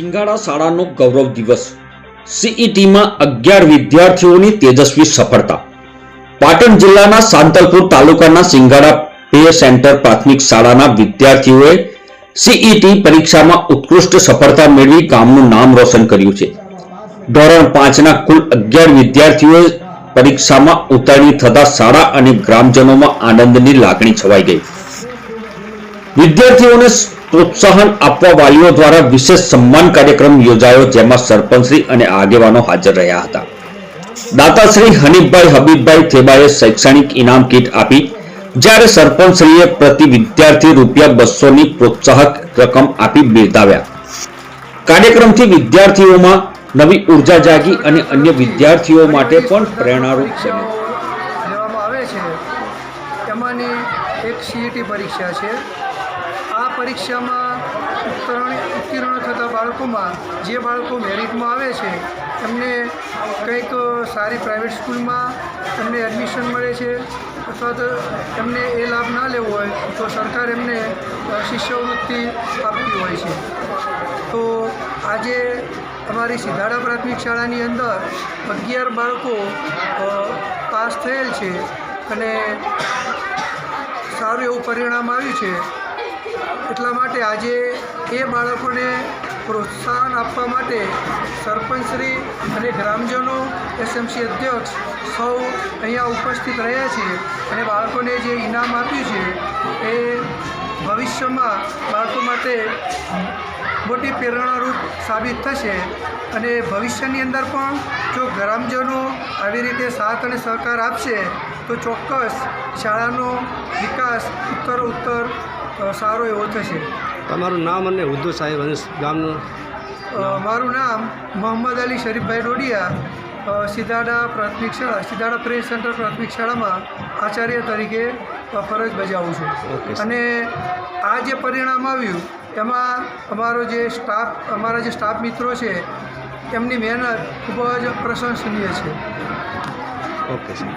સિંગાડા શાળાનો ગૌરવ દિવસ. સીઈટીમાં 11 વિદ્યાર્થીઓની તેજસ્વી સફળતા. પાટણ જિલ્લાના સાંતલપુર તાલુકાના સિંગાડા પે સેન્ટર પ્રાથમિક શાળાના વિદ્યાર્થીઓએ સીઈટી પરીક્ષામાં ઉત્કૃષ્ટ સફળતા મેળવી ગામનું નામ રોશન કર્યું છે. ધોરણ 5ના કુલ 11 વિદ્યાર્થીઓએ પરીક્ષામાં ઉત્તીર્ણ થતા શાળા અને ગ્રામજનોમાં આનંદની લાગણી છવાઈ ગઈ. વિદ્યાર્થીઓને પ્રોત્સાહન આપવા વાલીઓ દ્વારા વિશેષ સન્માન કાર્યક્રમ યોજાયો, જેમાં સરપંચશ્રી અને આગેવાનો હાજર રહ્યા હતા. દાતાશ્રી હનીફભાઈ હબીબભાઈ થેબાએ શૈક્ષણિક ઇનામ કીટ આપી, જ્યારે સરપંચશ્રીએ પ્રતિ વિદ્યાર્થી ₹200ની પ્રોત્સાહક રકમ આપી બિરદાવ્યા. કાર્યક્રમથી વિદ્યાર્થીઓમાં નવી ઉર્જા જાગી અને અન્ય વિદ્યાર્થીઓ માટે પણ પ્રેરણારૂપ બન્યું. લેવામાં આવે છે એમાંની એક સીઈટી પરીક્ષા છે. આ પરીક્ષામાં ઉત્તીર્ણ થતા બાળકોમાં જે બાળકો મેરિટમાં આવે છે એમને કંઈક સારી પ્રાઇવેટ સ્કૂલમાં એમને એડમિશન મળે છે, અથવા તો એમને એ લાભ ના લેવો હોય તો સરકાર એમને શિષ્યવૃત્તિ આપતી હોય છે. તો આજે અમારી સિધાડા પ્રાથમિક શાળાની અંદર 11 બાળકો પાસ થયેલ છે અને સારું એવું પરિણામ આવ્યું છે. એટલા માટે આજે એ બાળકોને પ્રોત્સાહન આપવા માટે સરપંચશ્રી અને ગ્રામજનો, એસએમસી અધ્યક્ષ સૌ અહીંયા ઉપસ્થિત રહ્યા છે અને બાળકોને જે ઇનામ આપ્યું છે એ ભવિષ્યમાં બાળકો માટે મોટી પ્રેરણારૂપ સાબિત થશે અને ભવિષ્યની અંદર પણ જો ગ્રામજનો આવી રીતે સાથ અને સહકાર આપશે તો ચોક્કસ શાળાનો વિકાસ ઉત્તરોત્તર સારો એવો થશે. તમારું નામ અને હોદ્દો સાહેબ અને ગામનું? મારું નામ મોહમ્મદ અલી શરીફભાઈ ડોડિયા, સિધાડા પ્રાથમિક શાળા, સિધાડા પ્રે સેન્ટર પ્રાથમિક શાળામાં આચાર્ય તરીકે ફરજ બજાવું છું. અને આ જે પરિણામ આવ્યું એમાં અમારા જે સ્ટાફ મિત્રો છે એમની મહેનત ખૂબ જ પ્રશંસનીય છે. Okay sir.